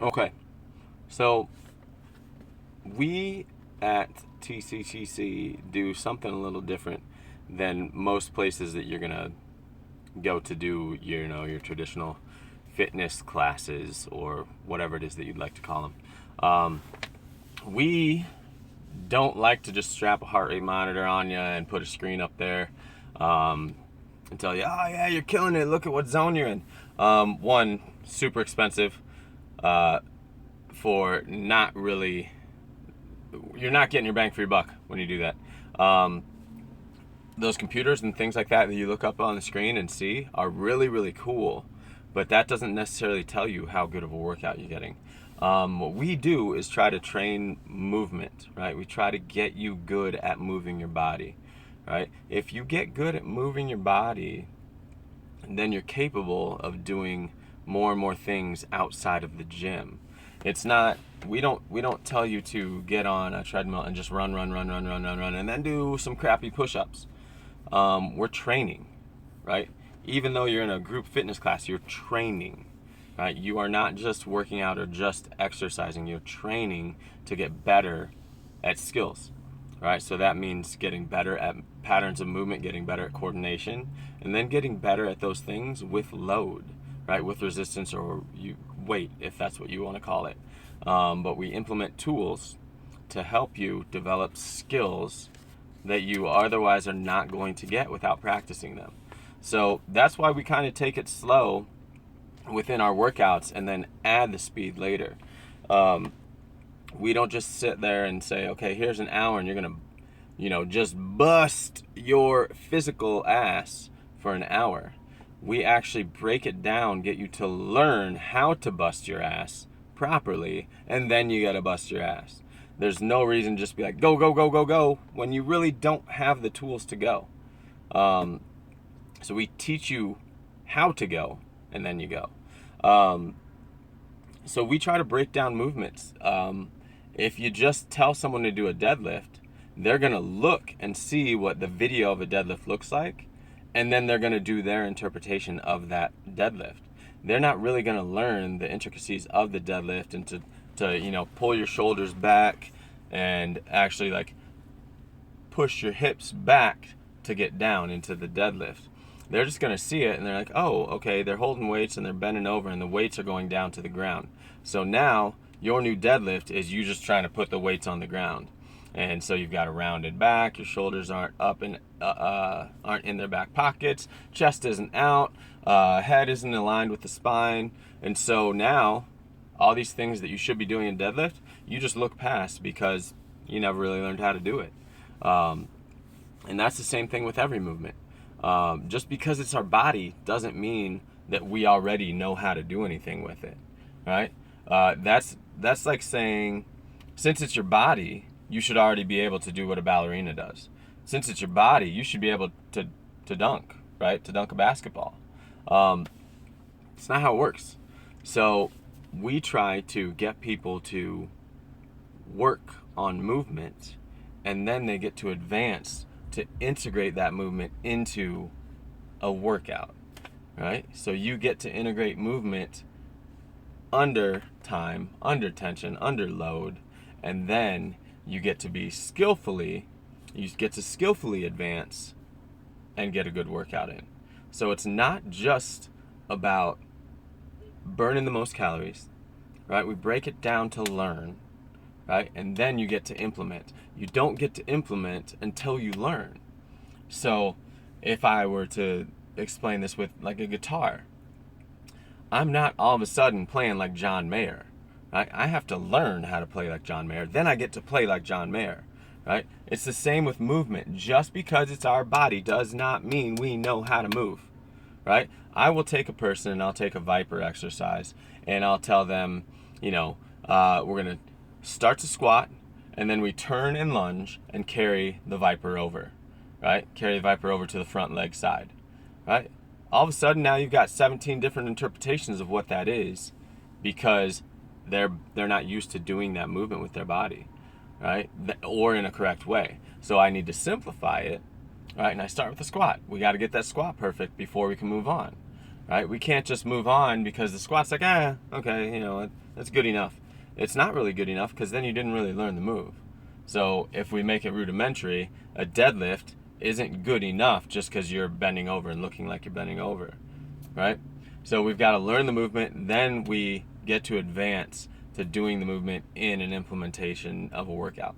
Okay, so we at TCTC do something a little different than most places that you're gonna go to do your traditional fitness classes or whatever it is that you'd like to call them. We don't like to just strap a heart rate monitor on you and put a screen up there and tell you, oh yeah, you're killing it. Look at what zone you're in. One, super expensive for not really. You're not getting your bang for your buck when you do that. Those computers and things like that you look up on the screen and see are really, really cool, but that doesn't necessarily tell you how good of a workout you're getting. What we do is try to train movement, right? We try to get you good at moving your body, right? If you get good at moving your body, then you're capable of doing more and more things outside of the gym. It's not we don't tell you to get on a treadmill and just run, and then do some crappy push-ups. We're training, right? Even though you're in a group fitness class, you're training, right? You are not just working out or just exercising. You're training to get better at skills, right? So that means getting better at patterns of movement, getting better at coordination, and then getting better at those things with load, right? With resistance or weight, if that's what you want to call it. But we implement tools to help you develop skills that you otherwise are not going to get without practicing them. So that's why we kind of take it slow within our workouts and then add the speed later. We don't just sit there and say, okay, here's an hour and you're going to, just bust your physical ass for an hour. We actually break it down, get you to learn how to bust your ass properly, and then you got to bust your ass. There's no reason to just be like, go, go, go, go, go, when you really don't have the tools to go. So we teach you how to go, and then you go. So we try to break down movements. If you just tell someone to do a deadlift, they're going to look and see what the video of a deadlift looks like, and then they're going to do their interpretation of that deadlift. They're not really going to learn the intricacies of the deadlift and to pull your shoulders back and actually like push your hips back to get down into the deadlift. They're just going to see it and they're like, oh, okay, they're holding weights and they're bending over and the weights are going down to the ground. So now your new deadlift is you just trying to put the weights on the ground. And so you've got a rounded back, your shoulders aren't up and aren't in their back pockets, chest isn't out, head isn't aligned with the spine. And so now all these things that you should be doing in deadlift, you just look past because you never really learned how to do it. And that's the same thing with every movement. Just because it's our body doesn't mean that we already know how to do anything with it, right? That's like saying, since it's your body, you should already be able to do what a ballerina does. Since it's your body, you should be able to dunk, right? To dunk a basketball. It's not how it works. So we try to get people to work on movement, and then they get to advance to integrate that movement into a workout, right? So you get to integrate movement under time, under tension, under load, and then you get to skillfully advance and get a good workout in. So it's not just about burning the most calories, right? We break it down to learn, right? And then you get to implement. You don't get to implement until you learn. So if I were to explain this with like a guitar, I'm not all of a sudden playing like John Mayer, right? I have to learn how to play like John Mayer. Then I get to play like John Mayer, right? It's the same with movement. Just because it's our body does not mean we know how to move, right? I will take a person and I'll take a Viper exercise and I'll tell them, we're going to start to squat and then we turn and lunge and carry the Viper over, right? Carry the Viper over to the front leg side, right? All of a sudden now you've got 17 different interpretations of what that is because they're not used to doing that movement with their body, right? Or in a correct way. So I need to simplify it, right? And I start with the squat. We got to get that squat perfect before we can move on, right? We can't just move on because the squat's like, okay, That's good enough. It's not really good enough because then you didn't really learn the move. So if we make it rudimentary, a deadlift isn't good enough just because you're bending over and looking like you're bending over, right? So we've got to learn the movement, then we get to advance to doing the movement in an implementation of a workout.